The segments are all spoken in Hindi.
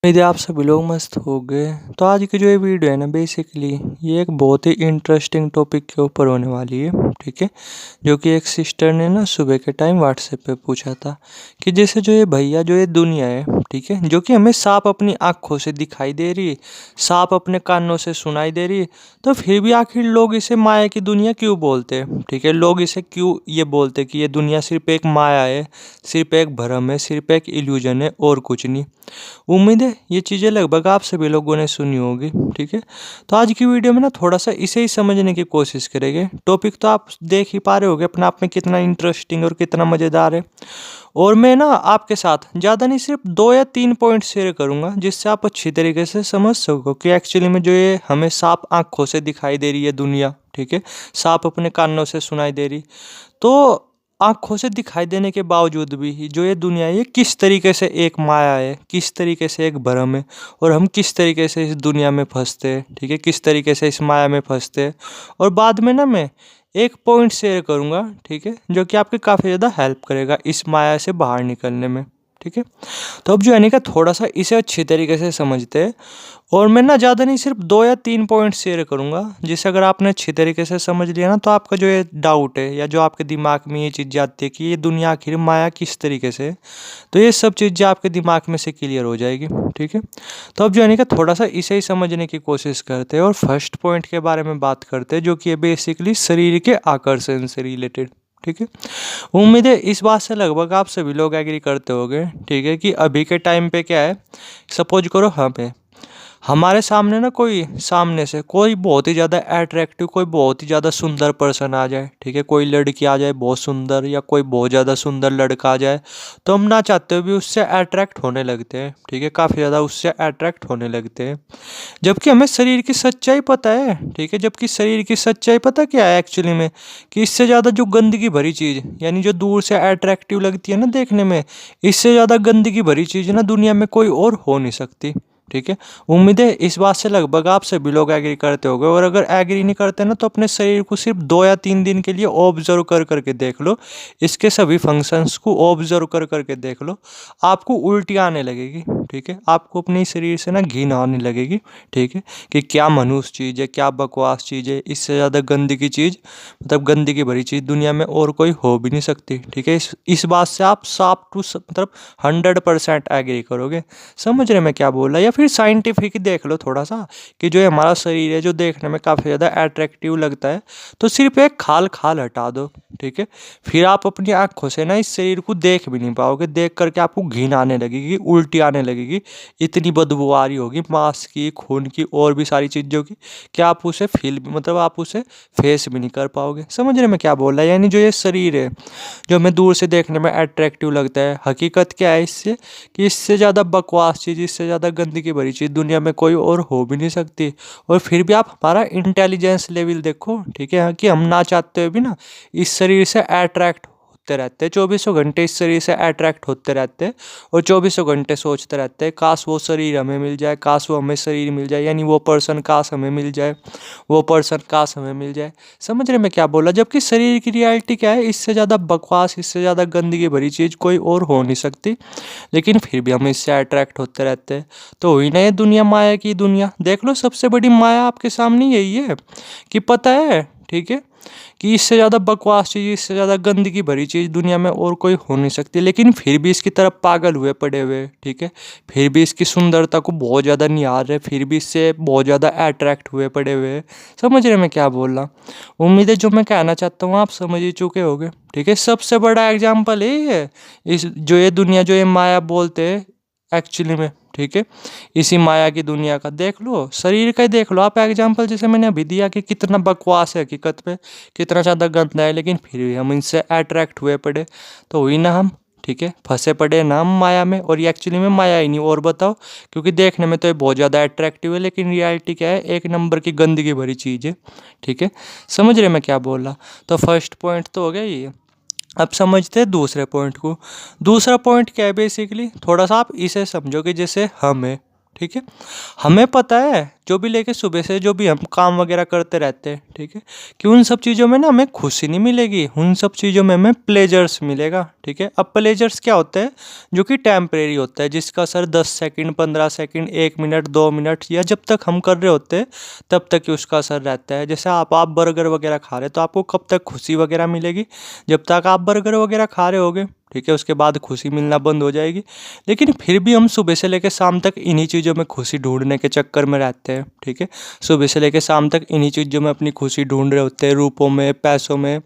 उम्मीद है आप सभी लोग मस्त हो गए। तो आज की जो ये वीडियो है ना, बेसिकली ये एक बहुत ही इंटरेस्टिंग टॉपिक के ऊपर होने वाली है। ठीक है, जो कि एक सिस्टर ने ना सुबह के टाइम व्हाट्सएप पे पूछा था कि जैसे जो ये भैया जो ये दुनिया है, ठीक है, जो कि हमें साफ अपनी आँखों से दिखाई दे रही है, साफ अपने कानों से सुनाई दे रही है, तो फिर भी आखिर लोग इसे माया की दुनिया क्यों बोलते हैं? ठीक है, लोग इसे क्यों ये बोलते कि ये दुनिया सिर्फ एक माया है, सिर्फ एक भ्रम है, सिर्फ एक इल्यूजन है और कुछ नहीं। उम्मीद है ये चीज़ें लगभग आप सभी लोगों ने सुनी होगी। ठीक है, तो आज की वीडियो में ना थोड़ा सा इसे ही समझने की कोशिश करेंगे। टॉपिक तो आप देख ही पा रहे होगे अपने आप में कितना इंटरेस्टिंग और कितना मज़ेदार है। और मैं ना आपके साथ ज़्यादा नहीं, सिर्फ 2 या 3 पॉइंट शेयर करूँगा जिससे आप अच्छी तरीके से समझ सको कि एक्चुअली में जो ये हमें साफ आँखों से दिखाई दे रही है दुनिया, ठीक है, साफ अपने कानों से सुनाई दे रही, तो आँखों से दिखाई देने के बावजूद भी जो ये दुनिया है ये किस तरीके से एक माया है, किस तरीके से एक भ्रम है, और हम किस तरीके से इस दुनिया में फंसते हैं। ठीक है, किस तरीके से इस माया में फंसते हैं। और बाद में ना मैं एक पॉइंट शेयर करूँगा, ठीक है, जो कि आपकी काफ़ी ज़्यादा हेल्प करेगा इस माया से बाहर निकलने में। ठीक है, तो अब जो है ना थोड़ा सा इसे अच्छी तरीके से समझते हैं। और मैं ना ज़्यादा नहीं, सिर्फ 2 या 3 पॉइंट शेयर करूँगा जिसे अगर आपने अच्छी तरीके से समझ लिया ना, तो आपका जो ये डाउट है या जो आपके दिमाग में ये चीज़ जाती है कि ये दुनिया आखिर माया किस तरीके से है, तो ये सब चीज़ें आपके दिमाग में से क्लियर हो जाएगी। ठीक है, तो अब जो है ना थोड़ा सा इसे ही समझने की कोशिश करते हैं और फर्स्ट पॉइंट के बारे में बात करते हैं, जो कि है बेसिकली शरीर के आकर्षण से रिलेटेड। ठीक है, उम्मीद है इस बात से लगभग आप सभी लोग एग्री करते होंगे। ठीक है, कि अभी के टाइम पे क्या है, सपोज करो हमारे सामने ना कोई सामने से कोई बहुत ही ज़्यादा अट्रैक्टिव, कोई बहुत ही ज़्यादा सुंदर पर्सन आ जाए। ठीक है, कोई लड़की आ जाए बहुत सुंदर, या कोई बहुत ज़्यादा सुंदर लड़का आ जाए, तो हम ना चाहते हुए भी उससे अट्रैक्ट होने लगते हैं। ठीक है, काफ़ी ज़्यादा उससे अट्रैक्ट होने लगते हैं, जबकि हमें शरीर की सच्चाई पता है। ठीक है, जबकि शरीर की सच्चाई पता क्या है एक्चुअली में, कि इससे ज़्यादा जो गंदगी भरी चीज़, यानी जो दूर से अट्रैक्टिव लगती है ना देखने में, इससे ज़्यादा गंदगी भरी चीज़ ना दुनिया में कोई और हो नहीं सकती। ठीक है, उम्मीद है इस बात से लगभग आप सभी लोग एग्री करते होंगे। और अगर एग्री नहीं करते ना, तो अपने शरीर को सिर्फ 2 या 3 दिन के लिए ऑब्जर्व कर करके देख लो, इसके सभी फंक्शंस को ऑब्जर्व कर करके देख लो, आपको उल्टी आने लगेगी। ठीक है, आपको अपने शरीर से ना घिन आने लगेगी। ठीक है, कि क्या मनुष्य चीज़ है, क्या बकवास चीज़ है, इससे ज़्यादा गंदगी चीज़, मतलब गंदगी भरी चीज़ दुनिया में और कोई हो भी नहीं सकती। ठीक है, इस बात से आप साफ टू मतलब 100% एग्री करोगे। समझ रहे मैं क्या बोल रहा, या फिर साइंटिफिक देख लो थोड़ा सा, कि जो हमारा शरीर है जो देखने में काफ़ी ज़्यादा अट्रैक्टिव लगता है, तो सिर्फ एक खाल खाल हटा दो। ठीक है, फिर आप अपनी आँखों से ना इस शरीर को देख भी नहीं पाओगे, देख करके आपको घिन आने लगेगी, उल्टी आने लगेगी, इतनी बदबू आ रही होगी मांस की, खून की और भी सारी चीज़ों की, कि आप उसे फील भी, मतलब आप उसे फेस भी नहीं कर पाओगे। समझ रहे मैं क्या बोल रहा है, यानी जो ये शरीर है जो हमें दूर से देखने में अट्रैक्टिव लगता है, हकीकत क्या है इससे, कि इससे ज़्यादा बकवास चीज़, इससे ज़्यादा गंदगी भरी चीज़ दुनिया में कोई और हो भी नहीं सकती। और फिर भी आप हमारा इंटेलिजेंस लेवल देखो। ठीक है, कि हम ना चाहते हुए भी ना इस शरीर से अट्रैक्ट होते रहते हैं, 2400 घंटे इस शरीर से अट्रैक्ट होते रहते हैं, और 2400 घंटे सोचते रहते हैं काश वो शरीर हमें मिल जाए, काश वो हमें शरीर मिल जाए, यानी वो पर्सन काश हमें मिल जाए, वो पर्सन काश हमें मिल जाए। समझ रहे मैं क्या बोला, जबकि शरीर की रियलिटी क्या है, इससे ज़्यादा बकवास, इससे ज़्यादा गंदगी भरी चीज़ कोई और हो नहीं सकती, लेकिन फिर भी हम इससे अट्रैक्ट होते रहते हैं। तो हुई ना ये दुनिया माया की दुनिया। देख लो, सबसे बड़ी माया आपके सामने यही है, कि पता है, ठीक है, कि इससे ज़्यादा बकवास चीज़, इससे ज़्यादा गंदगी भरी चीज़ दुनिया में और कोई हो नहीं सकती, लेकिन फिर भी इसकी तरफ पागल हुए पड़े हुए। ठीक है, फिर भी इसकी सुंदरता को बहुत ज़्यादा निहार रहे, फिर भी इससे बहुत ज़्यादा अट्रैक्ट हुए पड़े हुए। समझ रहे मैं क्या बोल रहा, उम्मीद है जो मैं कहना चाहता हूँ आप समझ ही चुके होगे। ठीक है, सबसे बड़ा एग्जाम्पल यही है, इस जो ये दुनिया, जो ये माया बोलते हैं एक्चुअली में। ठीक है, इसी माया की दुनिया का देख लो, शरीर का ही देख लो आप एग्जाम्पल, जैसे मैंने अभी दिया, कि कितना बकवास है हकीकत पे, कितना ज़्यादा गंदा है, लेकिन फिर भी हम इनसे अट्रैक्ट हुए पड़े, तो हुई ना हम, ठीक है, फंसे पड़े ना हम माया में। और ये एक्चुअली में माया ही नहीं, और बताओ, क्योंकि देखने में तो ये बहुत ज़्यादा अट्रैक्टिव है, लेकिन रियलिटी क्या है, एक नंबर की गंदगी भरी चीज़ है। ठीक है, समझ रहे मैं क्या बोल रहा। तो फर्स्ट पॉइंट तो हो गया ये। अब समझते हैं दूसरे पॉइंट को। दूसरा पॉइंट क्या है, बेसिकली थोड़ा सा आप इसे समझो कि जैसे हम है, ठीक है, हमें पता है जो भी लेके सुबह से जो भी हम काम वगैरह करते रहते हैं, ठीक है, कि उन सब चीज़ों में ना हमें खुशी नहीं मिलेगी, उन सब चीज़ों में हमें प्लेजर्स मिलेगा, ठीक है। अब प्लेजर्स क्या होता है, जो कि टेम्परेरी होता है, जिसका असर 10 सेकंड, 15 सेकंड, 1 मिनट, 2 मिनट या जब तक हम कर रहे होते हैं तब तक ही उसका असर रहता है। जैसे आप बर्गर वगैरह खा रहे हैं तो आपको कब तक खुशी वगैरह मिलेगी, जब तक आप बर्गर वगैरह खा रहे होगे, ठीक है। उसके बाद खुशी मिलना बंद हो जाएगी। लेकिन फिर भी हम सुबह से लेकर शाम तक इन्हीं चीज़ों में खुशी ढूंढने के चक्कर में रहते हैं, ठीक है। सुबह से लेकर शाम तक इन्हीं चीज़ों में अपनी खुशी ढूंढ रहे होते हैं, रूपों में, पैसों में,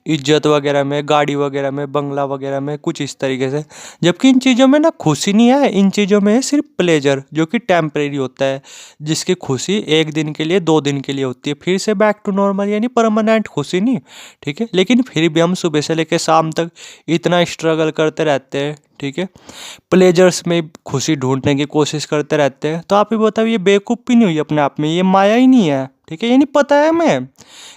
इज्जत वगैरह में, गाड़ी वगैरह में, बंगला वगैरह में, कुछ इस तरीके से। जबकि इन चीज़ों में ना खुशी नहीं है, इन चीज़ों में है सिर्फ प्लेजर, जो कि टेम्परेरी होता है, जिसकी खुशी 1 दिन के लिए, 2 दिन के लिए होती है, फिर से बैक टू नॉर्मल, यानी परमानेंट खुशी नहीं, ठीक है। लेकिन फिर भी हम सुबह से लेकर शाम तक इतना स्ट्रगल करते रहते हैं, ठीक है, प्लेजर्स में खुशी ढूंढने की कोशिश करते रहते हैं। तो आप ही बताओ, ये बेवकूफ़ भी नहीं हुई अपने आप में, ये माया ही नहीं है, ठीक है। ये नहीं पता है हमें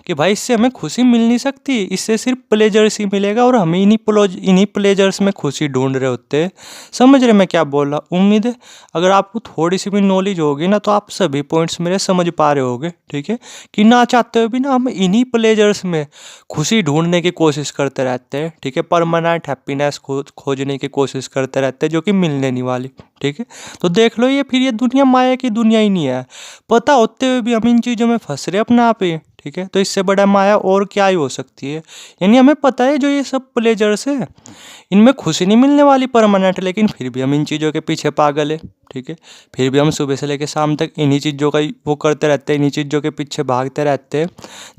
कि भाई इससे हमें खुशी मिल नहीं सकती, इससे सिर्फ प्लेजर्स ही मिलेगा, और हम इन्हीं प्लेजर्स में खुशी ढूंढ रहे होते हैं। समझ रहे मैं क्या बोल रहा हूँ? उम्मीद है अगर आपको थोड़ी सी भी नॉलेज होगी ना तो आप सभी पॉइंट्स मेरे समझ पा रहे होगे, ठीक है, कि ना चाहते हुए भी ना हम इन्हीं प्लेजर्स में खुशी ढूंढने की कोशिश करते रहते हैं, ठीक है, परमानेंट हैप्पीनेस खोजने की कोशिश करते रहते हैं, जो कि मिलने नहीं वाली, ठीक है। तो देख लो, ये फिर ये दुनिया माया की दुनिया ही नहीं है। पता होते हुए भी हम इन चीज़ों में फंस रहे अपने आप ही, ठीक है। तो इससे बड़ा माया और क्या ही हो सकती है। यानी हमें पता है जो ये सब प्लेजर्स है इनमें खुशी नहीं मिलने वाली परमानेंट, लेकिन फिर भी हम इन चीज़ों के पीछे पागल है, ठीक है। फिर भी हम सुबह से लेकर शाम तक इन्हीं चीज़ों का वो करते रहते हैं, इन्हीं चीज़ों के पीछे भागते रहते हैं,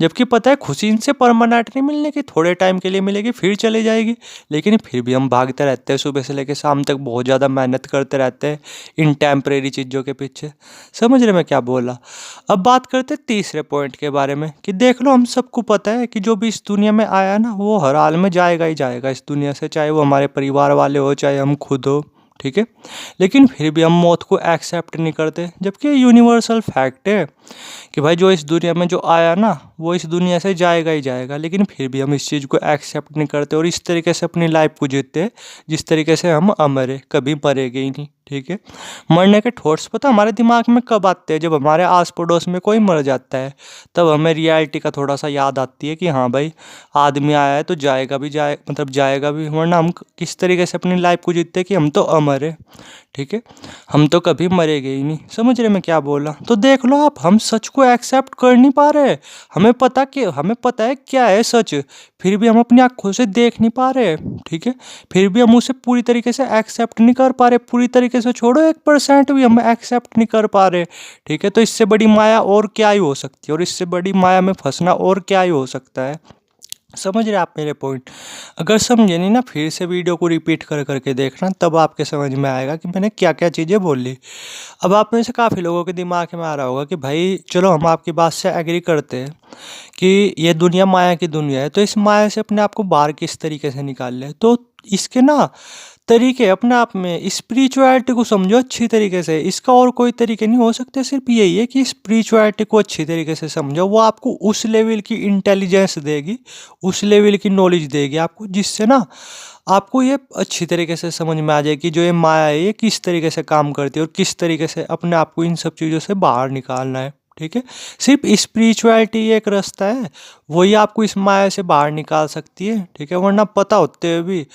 जबकि पता है खुशी इनसे परमानेंट नहीं मिलने की, थोड़े टाइम के लिए मिलेगी फिर चली जाएगी। लेकिन फिर भी हम भागते रहते हैं, सुबह से लेकर शाम तक बहुत ज़्यादा मेहनत करते रहते हैं इन टेम्परेरी चीज़ों के पीछे। समझ रहे मैं क्या बोला? अब बात करते हैं तीसरे पॉइंट के बारे में, कि देख लो हम सबको पता है कि जो भी इस दुनिया में आया ना वो हर हाल में जाएगा ही जाएगा इस दुनिया से, चाहे वो हमारे परिवार वाले हो, चाहे हम खुद हो, ठीक है। लेकिन फिर भी हम मौत को एक्सेप्ट नहीं करते, जबकि ये यूनिवर्सल फैक्ट है कि भाई जो इस दुनिया में जो आया ना वो इस दुनिया से जाएगा ही जाएगा। लेकिन फिर भी हम इस चीज़ को एक्सेप्ट नहीं करते और इस तरीके से अपनी लाइफ को जीते हैं जिस तरीके से हम अमर है, कभी मरेंगे ही नहीं, ठीक है। मरने के थॉट्स पता हमारे दिमाग में कब आते हैं? जब हमारे आस पड़ोस में कोई मर जाता है, तब हमें रियलिटी का थोड़ा सा याद आती है कि हाँ भाई आदमी आया है तो जाएगा भी, मतलब जाएगा भी, वरना हम किस तरीके से अपनी लाइफ को जीतते हैं कि हम तो अमर है, ठीक है, हम तो कभी मरेंगे ही नहीं। समझ रहे मैं क्या बोला? तो देख लो आप, हम सच को एक्सेप्ट कर नहीं पा रहे। हमें पता है क्या है सच, फिर भी हम अपनी आंखों से देख नहीं पा रहे, ठीक है। फिर भी हम उसे पूरी तरीके से एक्सेप्ट नहीं कर पा रहे, पूरी तरीके से छोड़ो 1% भी हम एक्सेप्ट नहीं कर पा रहे, ठीक है। तो इससे बड़ी माया और क्या ही हो सकती है, और इससे बड़ी माया में फंसना और क्या ही हो सकता है। समझ रहे आप मेरे पॉइंट? अगर समझे नहीं ना, फिर से वीडियो को रिपीट कर करके देखना, तब आपके समझ में आएगा कि मैंने क्या क्या चीज़ें बोली। अब आप में से काफ़ी लोगों के दिमाग में आ रहा होगा कि भाई चलो हम आपकी बात से एग्री करते हैं कि ये दुनिया माया की दुनिया है, तो इस माया से अपने आप को बाहर किस तरीके से निकाल ले। तो इसके ना तरीके अपने आप में, स्पिरिचुअलिटी को समझो अच्छी तरीके से, इसका और कोई तरीके नहीं हो सकते, सिर्फ यही है कि स्पिरिचुअलिटी को अच्छी तरीके से समझो। वो आपको उस लेवल की इंटेलिजेंस देगी, उस लेवल की नॉलेज देगी आपको, जिससे ना आपको ये अच्छी तरीके से समझ में आ जाए कि जो ये माया है ये किस तरीके से काम करती है और किस तरीके से अपने आप को इन सब चीज़ों से बाहर निकालना है, ठीक है। सिर्फ स्पिरिचुअलिटी एक रास्ता है, वही आपको इस माया से बाहर निकाल सकती है, ठीक है। वरना पता होते हुए भी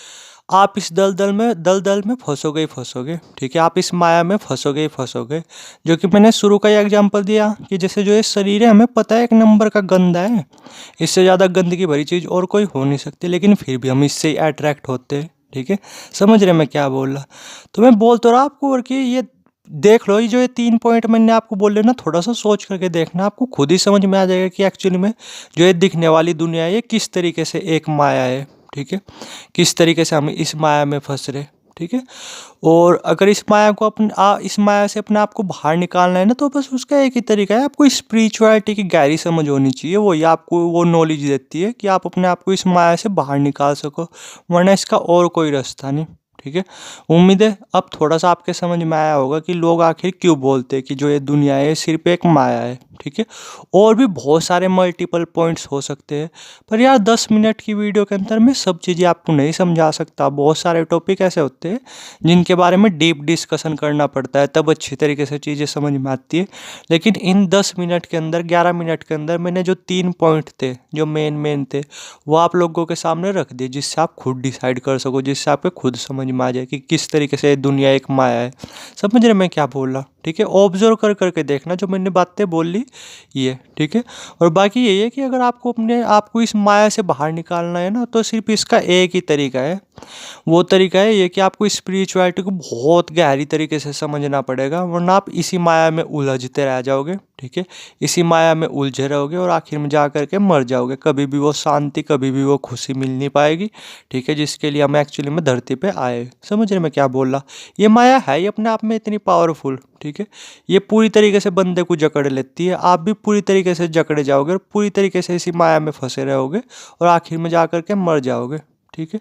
आप इस दलदल में फंसोगे ही फंसोगे, ठीक है। आप इस माया में फंसोगे ही फंसोगे। जो कि मैंने शुरू का ही एग्जांपल दिया कि जैसे जो ये शरीर है, हमें पता है 1 नंबर का गंदा है, इससे ज़्यादा गंदगी भरी चीज़ और कोई हो नहीं सकती, लेकिन फिर भी हम इससे ही अट्रैक्ट होते हैं, ठीक है। समझ रहे मैं क्या बोल रहा? तो मैं बोल तो रहा आपको, और कि ये देख लो, ये जो ये 3 पॉइंट मैंने आपको बोले ना, थोड़ा सा सोच करके देखना, आपको खुद ही समझ में आ जाएगा कि एक्चुअली में जो ये दिखने वाली दुनिया है ये किस तरीके से एक माया है, ठीक है, किस तरीके से हम इस माया में फंस रहे, ठीक है। और अगर इस माया को इस माया से अपने आप को बाहर निकालना है ना, तो बस उसका एक ही तरीका है, आपको स्पिरिचुअलिटी की गहरी समझ होनी चाहिए। वही आपको वो नॉलेज देती है कि आप अपने आप को इस माया से बाहर निकाल सको, वरना इसका और कोई रास्ता नहीं, ठीक है। उम्मीद है अब थोड़ा सा आपके समझ में आया होगा कि लोग आखिर क्यों बोलते हैं कि जो ये दुनिया है सिर्फ एक माया है। ठीक है। और भी बहुत सारे मल्टीपल पॉइंट्स हो सकते हैं, पर यार 10 मिनट की वीडियो के अंदर मैं सब चीज़ें आपको नहीं समझा सकता। बहुत सारे टॉपिक ऐसे होते हैं जिनके बारे में डीप डिस्कशन करना पड़ता है, तब अच्छी तरीके से चीज़ें समझ में आती है। लेकिन इन 10 मिनट के अंदर, 11 मिनट के अंदर मैंने जो 3 पॉइंट थे जो मेन थे, वो आप लोगों के सामने रख दिए, जिससे आप खुद डिसाइड कर सको, जिससे आपको खुद समझ में आ जाए कि किस तरीके से दुनिया एक माया है। समझ रहे मैं क्या बोल रहा, ठीक है। ऑब्जर्व कर करके देखना जो मैंने बातें बोल ली ये, ठीक है। और बाकी यही है कि अगर आपको अपने आपको इस माया से बाहर निकालना है ना, तो सिर्फ इसका एक ही तरीका है। वो तरीका है ये कि आपको स्पिरिचुअलिटी को बहुत गहरी तरीके से समझना पड़ेगा, वरना आप इसी माया में उलझते रह जाओगे, ठीक है। इसी माया में उलझे रहोगे और आखिर में जा करके मर जाओगे। कभी भी वो शांति, कभी भी वो खुशी मिल नहीं पाएगी, ठीक है, जिसके लिए हम एक्चुअली में धरती पे आए। समझ रहे मैं क्या बोल रहा। ये माया है ही अपने आप में इतनी पावरफुल, ठीक है। ये पूरी तरीके से बंदे को जकड़ लेती है। आप भी पूरी तरीके से जकड़े जाओगे और पूरी तरीके से इसी माया में फंसे रहोगे और आखिर में जा करके मर जाओगे, ठीक है।